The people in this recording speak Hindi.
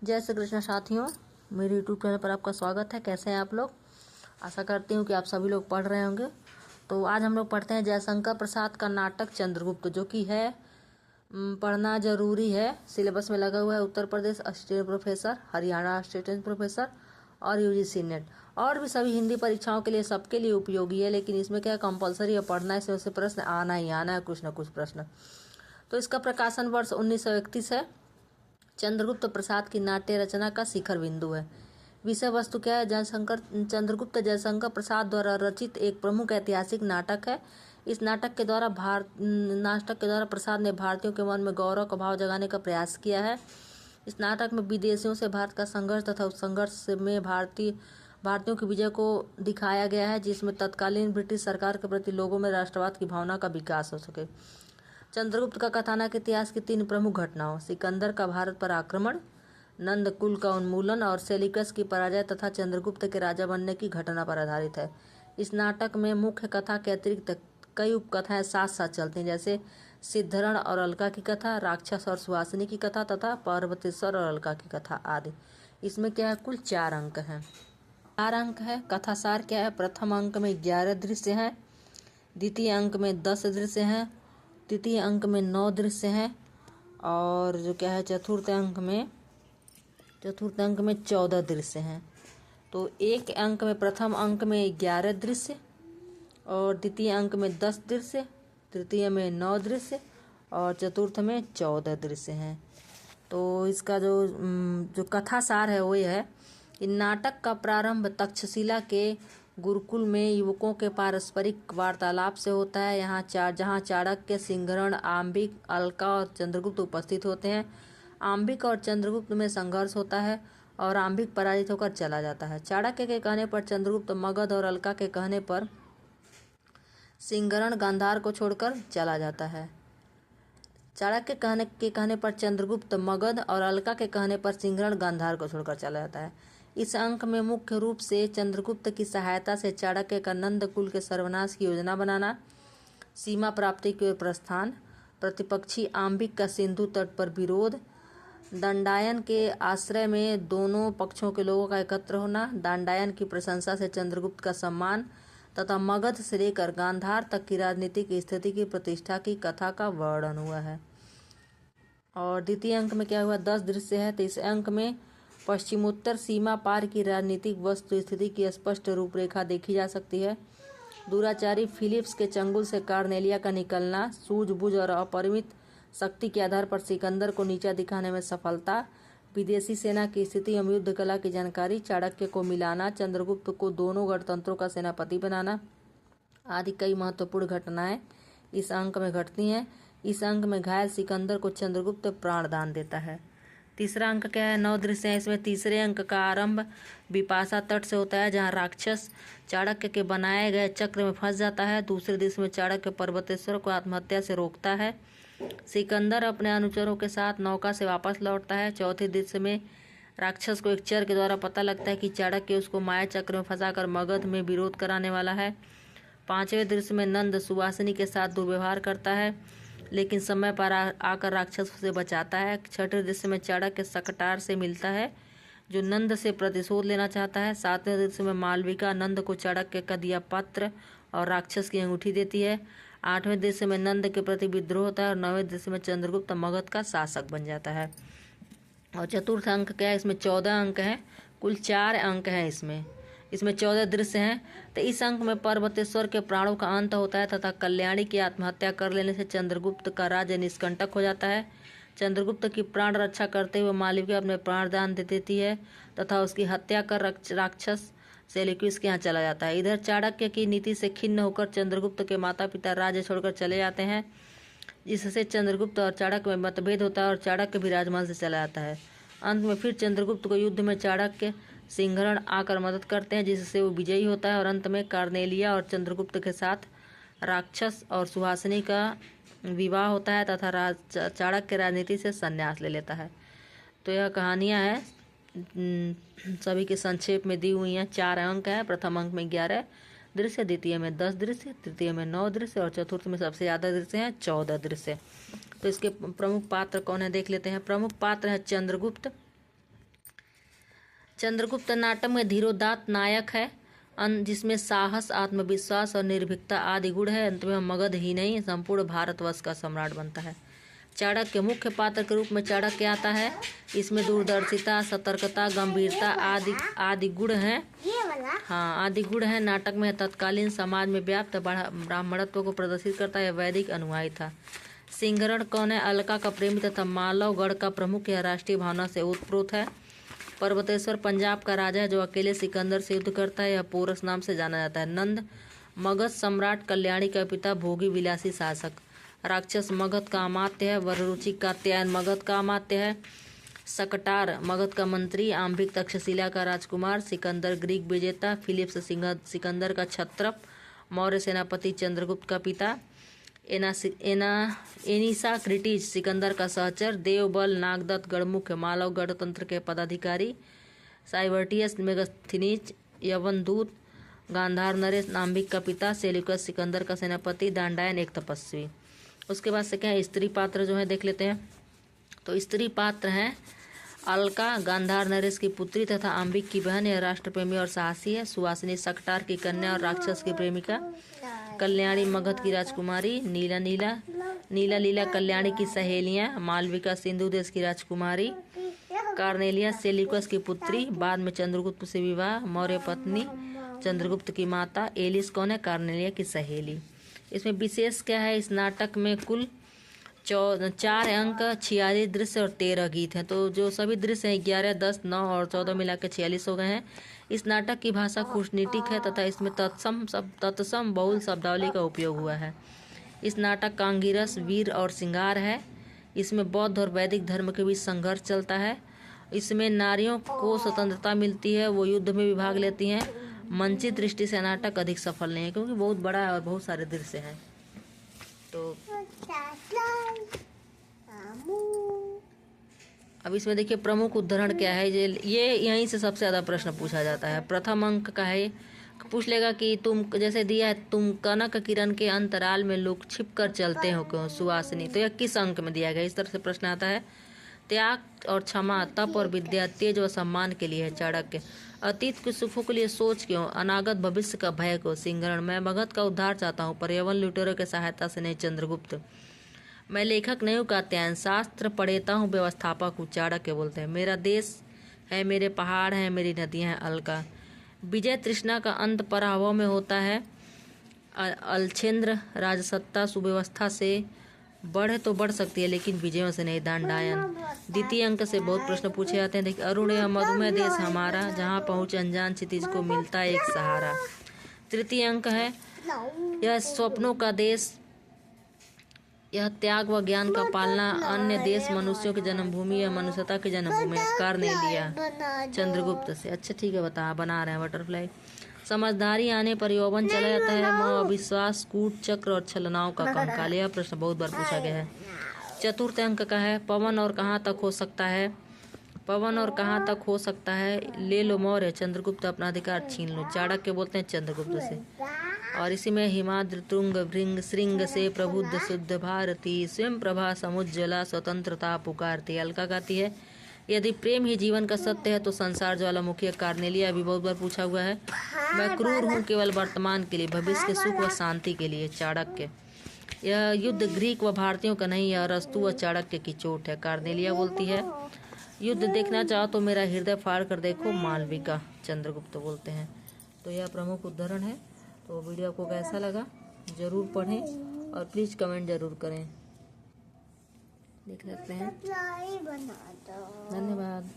जय श्री कृष्ण साथियों, मेरे यूट्यूब चैनल पर आपका स्वागत है। कैसे हैं आप लोग? आशा करती हूँ कि आप सभी लोग पढ़ रहे होंगे। तो आज हम लोग पढ़ते हैं जयशंकर प्रसाद का नाटक चंद्रगुप्त, जो कि है पढ़ना जरूरी है, सिलेबस में लगा हुआ है। Uttar Pradesh assistant professor, Haryana assistant professor और यूजीसी नेट और भी सभी हिंदी परीक्षाओं के लिए सबके लिए उपयोगी है। लेकिन इसमें क्या कंपलसरी है पढ़ना, इसमें से प्रश्न आना ही आना है, कुछ ना कुछ प्रश्न। तो इसका प्रकाशन वर्ष 1931 है। चंद्रगुप्त प्रसाद की नाट्य रचना का शिखर बिंदु है। विषय वस्तु क्या है? चंद्रगुप्त जयशंकर प्रसाद द्वारा रचित एक प्रमुख ऐतिहासिक नाटक है। इस नाटक के द्वारा प्रसाद ने भारतीयों के मन में गौरव का भाव जगाने का प्रयास किया है। इस नाटक में विदेशियों से भारत का संघर्ष तथा उस संघर्ष में भारतीयों की विजय को दिखाया गया है, जिसमें तत्कालीन ब्रिटिश सरकार के प्रति लोगों में राष्ट्रवाद की भावना का विकास हो सके। चंद्रगुप्त का कथानक इतिहास की 3 प्रमुख घटनाओं, सिकंदर का भारत पर आक्रमण, नंद कुल का उन्मूलन और सेल्यूकस की पराजय तथा चंद्रगुप्त के राजा बनने की घटना पर आधारित है। इस नाटक में मुख्य कथा के अतिरिक्त कई उपकथाएं साथ साथ चलती हैं, जैसे सिद्धरण और अलका की कथा, राक्षस और सुहासिनी की कथा तथा पार्वतेश्वर और अलका की कथा आदि। इसमें क्या है? कुल 4 अंक हैं। 4 अंक है। कथासार क्या है? प्रथम अंक में 11 दृश्य हैं, द्वितीय अंक में 10 दृश्य हैं, तृतीय अंक में 9 दृश्य हैं और जो क्या है चतुर्थ अंक में 14 दृश्य हैं। तो एक अंक में, प्रथम अंक में 11 दृश्य और द्वितीय अंक में 10 दृश्य, तृतीय में 9 दृश्य और चतुर्थ में 14 दृश्य हैं। तो इसका जो कथासार है वो ये है कि नाटक का प्रारंभ तक्षशिला के गुरुकुल में युवकों के पारस्परिक वार्तालाप से होता है। जहाँ चाणक्य, सिंहरण, आम्बिक, अलका और चंद्रगुप्त उपस्थित होते हैं। आम्बिक और चंद्रगुप्त में संघर्ष होता है और आम्बिक पराजित होकर चला जाता है। चाणक्य के कहने पर चंद्रगुप्त मगध और अलका के कहने पर सिंहरण गांधार को छोड़कर चला जाता है। चाणक्य के कहने पर चंद्रगुप्त मगध और अलका के कहने पर सिंहरण गांधार को छोड़कर चला जाता है। इस अंक में मुख्य रूप से चंद्रगुप्त की सहायता से चाणक्य का नंद कुल के सर्वनाश की योजना बनाना, सीमा प्राप्ति की ओर प्रस्थान, प्रतिपक्षी आम्बिक का सिंधु तट पर विरोध, दंडायन के आश्रय में दोनों पक्षों के लोगों का एकत्र होना, दंडायन की प्रशंसा से चंद्रगुप्त का सम्मान तथा मगध से लेकर गांधार तक की राजनीतिक स्थिति की प्रतिष्ठा की कथा का वर्णन हुआ है। और द्वितीय अंक में क्या हुआ? 10 दृश्य है। तो इस अंक में पश्चिमोत्तर सीमा पार की राजनीतिक वस्तु स्थिति की स्पष्ट रूपरेखा देखी जा सकती है। दुराचारी फिलिप्स के चंगुल से कार्नेलिया का निकलना, सूझबूझ और अपरिमित शक्ति के आधार पर सिकंदर को नीचा दिखाने में सफलता, विदेशी सेना की स्थिति एवं युद्ध कला की जानकारी, चाणक्य को मिलाना, चंद्रगुप्त को दोनों गणतंत्रों का सेनापति बनाना आदि कई महत्वपूर्ण घटनाएं इस अंक में घटती हैं। इस अंक में घायल सिकंदर को चंद्रगुप्त प्राणदान देता है। तीसरा अंक क्या है? 9 दृश्य हैं। इसमें तीसरे अंक का आरंभ बिपाशा तट से होता है, जहां राक्षस चाणक्य के बनाए गए चक्र में फंस जाता है। दूसरे दृश्य में चाणक्य पर्वतेश्वर को आत्महत्या से रोकता है। सिकंदर अपने अनुचरों के साथ नौका से वापस लौटता है। चौथे दृश्य में राक्षस को एक चर के द्वारा पता लगता है कि चाणक्य उसको माया चक्र में फंसाकर मगध में विरोध कराने वाला है। 5वें दृश्य में नंद सुवासिनी के साथ दुर्व्यवहार करता है, लेकिन समय पर आकर राक्षस उसे बचाता है। 6ठे दृश्य में चाणक्य सकटार से मिलता है, जो नंद से प्रतिशोध लेना चाहता है। 7वें दृश्य में मालविका नंद को चाणक्य का दिया पत्र और राक्षस की अंगूठी देती है। 8वें दृश्य में नंद के प्रति विद्रोह होता है और 9वें दृश्य में चंद्रगुप्त मगध का शासक बन जाता है। और चतुर्थ अंक क्या है? इसमें 14 अंक हैं। कुल 4 अंक हैं। इसमें 14 दृश्य हैं। तो इस अंक में पर्वतेश्वर के प्राणों का अंत होता है तथा कल्याणी की आत्महत्या कर लेने से चंद्रगुप्त का राज्य निष्कंटक हो जाता है। चंद्रगुप्त की प्राण रक्षा करते हुए मालविका अपने प्राण दान दे देती है तथा उसकी हत्या कर राक्षस सेल्यूकस के यहाँ चला जाता है। इधर चाणक्य की नीति से खिन्न होकर चंद्रगुप्त के माता पिता राज्य छोड़कर चले जाते हैं, जिससे चंद्रगुप्त और चाणक्य में मतभेद होता है और चाणक्य भी राजमहल से चला जाता है। अंत में फिर चंद्रगुप्त को युद्ध में चाणक्य, सिंहरण आकर मदद करते हैं, जिससे वो विजयी होता है और अंत में कार्नेलिया और चंद्रगुप्त के साथ राक्षस और सुहासिनी का विवाह होता है तथा चाणक्य राजनीति से संन्यास ले लेता है। तो यह कहानियाँ हैं, सभी के संक्षेप में दी हुई हैं। 4 अंक हैं। प्रथम अंक में 11 दृश्य, द्वितीय में 10 दृश्य, तृतीय में 9 दृश्य और चतुर्थ में सबसे ज़्यादा दृश्य हैं 14 दृश्य। तो इसके प्रमुख पात्र कौन है देख लेते हैं। प्रमुख पात्र है चंद्रगुप्त, चंद्रगुप्त नाटक में धीरोदात्त नायक है, जिसमें साहस, आत्मविश्वास और निर्भीकता आदि गुण है। अंत में मगध ही नहीं संपूर्ण भारतवर्ष का सम्राट बनता है। चाणक्य मुख्य पात्र के रूप में चाणक्य आता है। इसमें दूरदर्शिता, सतर्कता, गंभीरता आदि गुण हैं। आदि गुण हैं। नाटक में तत्कालीन समाज में व्याप्त ब्राह्मणत्व को प्रदर्शित करता है। वैदिक अनुयायी था। सिंहरण कौन है? अलका का प्रेमी तथा मालवगढ़ का प्रमुख। यह राष्ट्रीय भावना से ओतप्रोत है। पर्वतेश्वर पंजाब का राजा है जो अकेले सिकंदर से युद्ध करता है। यह पोरस नाम से जाना जाता है। नंद मगध सम्राट, कल्याणी का पिता, भोगी विलासी शासक। राक्षस मगध का अमात्य है। वररुचि कात्यायन मगध का अमात्य है। सकटार मगध का मंत्री। आम्बिक तक्षशिला का राजकुमार। सिकंदर ग्रीक विजेता। फिलिप्स सिकंदर का क्षत्रप। मौर्य सेनापति चंद्रगुप्त का पिता। एनिसा क्रिटिज सिकंदर का सहचर। देवबल नागदत्त गढ़मुख मालव गणतंत्र के पदाधिकारी। साइबर्टियस मेगस्थनीज यवनदूत। गांधार नरेश नाम्बिक का पिता। सेल्यूकस सिकंदर का सेनापति। दांडायन एक तपस्वी। उसके बाद से क्या है, स्त्री पात्र जो है देख लेते हैं। तो स्त्री पात्र हैं अलका गांधार नरेश की पुत्री तथा आम्बिक की बहन। यह राष्ट्रप्रेमी और साहसी है। सुवासिनी सकटार की कन्या और राक्षस की प्रेमिका। कल्याणी मगध की राजकुमारी। नीला लीला कल्याणी की सहेलियां। मालविका सिंधु देश की राजकुमारी। कार्नेलिया सेल्यूकस की पुत्री, बाद में चंद्रगुप्त से विवाह। मौर्य पत्नी चंद्रगुप्त की माता। एलिस कौन है? कार्नेलिया की सहेली। इसमें विशेष क्या है, इस नाटक में कुल 4 अंक, 46 दृश्य और 13 गीत हैं। तो जो सभी दृश्य हैं 11, 10, 9 और 14 मिला के 46 हो गए हैं। इस नाटक की भाषा कूटनीतिक है तथा इसमें तत्सम बहुल शब्दावली का उपयोग हुआ है। इस नाटक का अंगिरस वीर और श्रृंगार है। इसमें बौद्ध और वैदिक धर्म के बीच संघर्ष चलता है। इसमें नारियों को स्वतंत्रता मिलती है, वो युद्ध में भी भाग लेती हैं। मंचित दृष्टि से नाटक अधिक सफल नहीं है क्योंकि बहुत बड़ा है और बहुत सारे दृश्य हैं। तो अब इसमें देखिए प्रमुख उदाहरण क्या है। ये यहीं से सबसे ज़्यादा प्रश्न पूछा जाता है। प्रथम अंक का है, पूछ लेगा कि तुम जैसे दिया है, तुम कनक किरण के अंतराल में लोग छिप कर चलते हो क्यों सुवासिनी। तो यह किस अंक में दिया गया, इस तरह से प्रश्न आता है। त्याग और क्षमा, तप और विद्या, तेज व सम्मान के लिए है चाणक्य। अतीत के सुखों के लिए सोच क्यों, अनागत भविष्य का भय को। सिंहरण, मैं मगध का उद्धार चाहता हूँ पर यवन लुटेरों की सहायता से नहीं। चंद्रगुप्त, मैं लेखक नहीं हूँ कात्यायन, शास्त्र पढ़ेता हूँ व्यवस्थापक हूँ। चाणक्य बोलते हैं, मेरा देश है, मेरे पहाड़ हैं, मेरी नदियाँ हैं। अलका, विजय तृष्णा का अंत पराभव में होता है। अलछेंद्र, राजसत्ता सुव्यवस्था से बढ़ तो बढ़ सकती है लेकिन विजयों से नहीं। दांडायन, द्वितीय अंक से बहुत प्रश्न पूछे जाते हैं। देखिए, अरुण या मधुमेह देश हमारा, जहाँ पहुँच अनजान क्षितिज को मिलता है एक सहारा। तृतीय अंक है, यह स्वप्नों का देश, यह त्याग व ज्ञान का पालना। अन्य देश मनुष्यों की जन्मभूमि या मनुष्यता की जन्मभूमि। कार्नेलिया, चंद्रगुप्त से। अच्छा ठीक है, बना रहे हैं बटरफ्लाई। समझदारी आने पर यौवन चला जाता है। मोह, अविश्वास, कूट, चक्र और छलनाओं का कंकाल। यह प्रश्न बहुत बार पूछा गया है। चतुर्थ अंक का है, पवन और कहाँ तक हो सकता है। पवन और कहाँ तक हो सकता है। ले लो मौर्य, चंद्रगुप्त अपना अधिकार छीन लो। चाणक्य बोलते हैं चंद्रगुप्त से। और इसी में हिमाद्र तुंग भृंग श्रृंग से प्रबुद्ध शुद्ध भारती, स्वयं प्रभा समुज्ज्वला स्वतंत्रता पुकारती। अलका गाती है, यदि प्रेम ही जीवन का सत्य है तो संसार ज्वालामुखी। कार्नेलिया भी बहुत बार पूछा हुआ है। मैं क्रूर हूँ केवल वर्तमान के लिए, भविष्य के सुख व शांति के लिए। चाणक्य, यह युद्ध ग्रीक व भारतीयों का नहीं, यह अरस्तु व चाणक्य की चोट है। कार्नेलिया बोलती है, युद्ध देखना चाहो तो मेरा हृदय फाड़ कर देखो। मालविका, चंद्रगुप्त बोलते हैं। तो यह प्रमुख उदाहरण है। तो वीडियो आपको कैसा लगा ज़रूर पढ़ें और प्लीज़ कमेंट ज़रूर करें। देख सकते हैं। धन्यवाद।